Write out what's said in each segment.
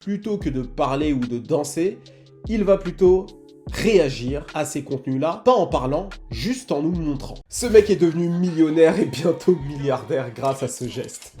Plutôt que de parler ou de danser, il va plutôt réagir à ces contenus-là, pas en parlant, juste en nous montrant. Ce mec est devenu millionnaire et bientôt milliardaire grâce à ce geste.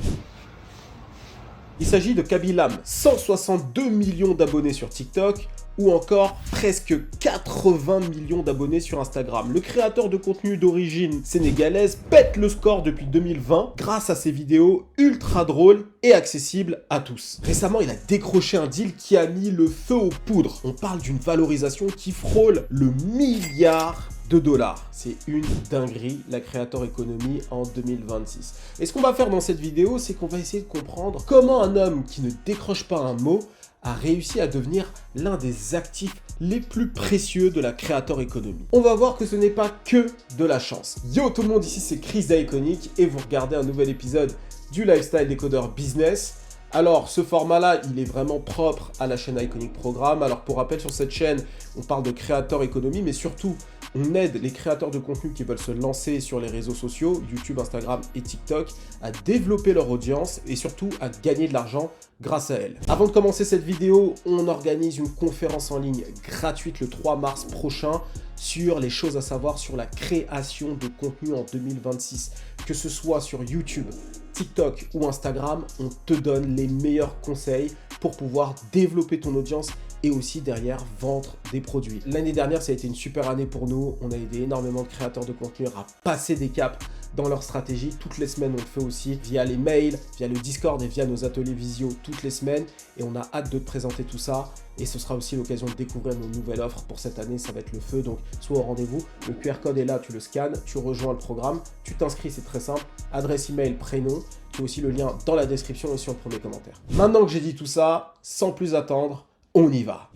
Il s'agit de Khaby Lame, 162 millions d'abonnés sur TikTok, ou encore presque 80 millions d'abonnés sur Instagram. Le créateur de contenu d'origine sénégalaise pète le score depuis 2020 grâce à ses vidéos ultra drôles et accessibles à tous. Récemment, il a décroché un deal qui a mis le feu aux poudres. On parle d'une valorisation qui frôle le milliard de dollars. C'est une dinguerie, la Creator Economy en 2026. Et ce qu'on va faire dans cette vidéo, c'est qu'on va essayer de comprendre comment un homme qui ne décroche pas un mot a réussi à devenir l'un des actifs les plus précieux de la Creator Economy. On va voir que ce n'est pas que de la chance. Yo tout le monde, ici c'est Chris d'Iconic et vous regardez un nouvel épisode du Lifestyle Décodeur Business. Alors, ce format-là, il est vraiment propre à la chaîne Iconic Programme. Alors, pour rappel, sur cette chaîne, on parle de Creator Economy, mais surtout, on aide les créateurs de contenu qui veulent se lancer sur les réseaux sociaux, YouTube, Instagram et TikTok, à développer leur audience et surtout à gagner de l'argent grâce à elle. Avant de commencer cette vidéo, on organise une conférence en ligne gratuite le 3 mars prochain sur les choses à savoir sur la création de contenu en 2026. Que ce soit sur YouTube, TikTok ou Instagram, on te donne les meilleurs conseils pour pouvoir développer ton audience et aussi derrière vendre des produits. L'année dernière, ça a été une super année pour nous. On a aidé énormément de créateurs de contenu à passer des caps dans leur stratégie. Toutes les semaines, on le fait aussi via les mails, via le Discord et via nos ateliers visio toutes les semaines. Et on a hâte de te présenter tout ça. Et ce sera aussi l'occasion de découvrir nos nouvelles offres pour cette année. Ça va être le feu, donc sois au rendez-vous. Le QR code est là, tu le scannes, tu rejoins le programme, tu t'inscris, c'est très simple. Adresse email, prénom. Tu as aussi le lien dans la description et sur le premier commentaire. Maintenant que j'ai dit tout ça, sans plus attendre, on y va.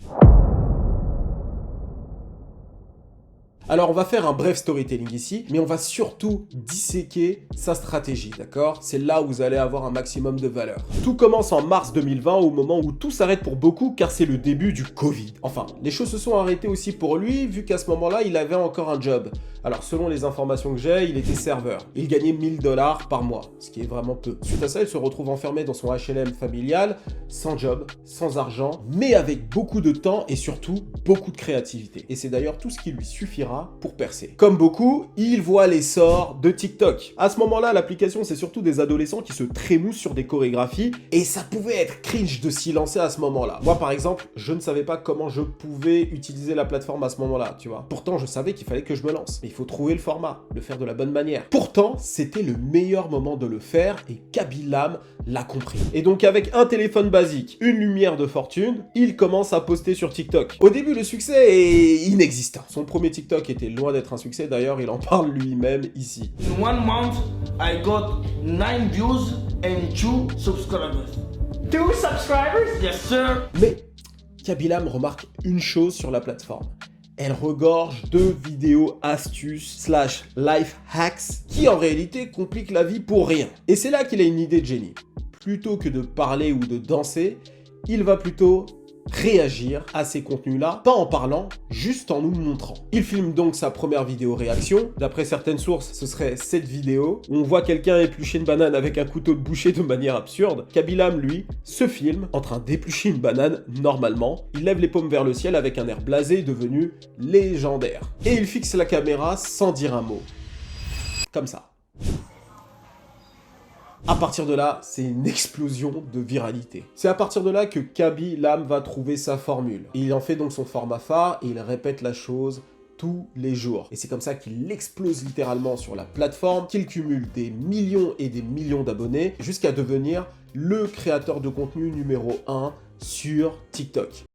Alors, on va faire un bref storytelling ici, mais on va surtout disséquer sa stratégie, d'accord? C'est là où vous allez avoir un maximum de valeur. Tout commence en mars 2020, au moment où tout s'arrête pour beaucoup, car c'est le début du Covid. Enfin, les choses se sont arrêtées aussi pour lui, vu qu'à ce moment-là, il avait encore un job. Alors, selon les informations que j'ai, il était serveur. Il gagnait 1000 $ par mois, ce qui est vraiment peu. Suite à ça, il se retrouve enfermé dans son HLM familial, sans job, sans argent, mais avec beaucoup de temps et surtout beaucoup de créativité. Et c'est d'ailleurs tout ce qui lui suffira pour percer. Comme beaucoup, il voit l'essor de TikTok. À ce moment-là, l'application, c'est surtout des adolescents qui se trémoussent sur des chorégraphies et ça pouvait être cringe de s'y lancer à ce moment-là. Moi, par exemple, je ne savais pas comment je pouvais utiliser la plateforme à ce moment-là, tu vois. Pourtant, je savais qu'il fallait que je me lance. Mais il faut trouver le format, le faire de la bonne manière. Pourtant, c'était le meilleur moment de le faire et Khaby Lame l'a compris. Et donc, avec un téléphone basique, une lumière de fortune, il commence à poster sur TikTok. Au début, le succès est inexistant. Son premier TikTok était loin d'être un succès, d'ailleurs, il en parle lui-même ici. In 1 month, I got 9 views and 2 subscribers. 2 subscribers? Yes, sir. Mais Khaby Lame remarque une chose sur la plateforme. Elle regorge de vidéos astuces / life hacks qui en réalité compliquent la vie pour rien. Et c'est là qu'il a une idée de génie. Plutôt que de parler ou de danser, il va plutôt réagir à ces contenus-là, pas en parlant, juste en nous montrant. Il filme donc sa première vidéo réaction. D'après certaines sources, ce serait cette vidéo où on voit quelqu'un éplucher une banane avec un couteau de boucher de manière absurde. Khaby Lame, lui, se filme en train d'éplucher une banane normalement. Il lève les paumes vers le ciel avec un air blasé devenu légendaire. Et il fixe la caméra sans dire un mot. Comme ça. À partir de là, c'est une explosion de viralité. C'est à partir de là que Khaby Lame va trouver sa formule. Et il en fait donc son format phare et il répète la chose tous les jours. Et c'est comme ça qu'il explose littéralement sur la plateforme, qu'il cumule des millions et des millions d'abonnés jusqu'à devenir le créateur de contenu numéro 1 sur TikTok.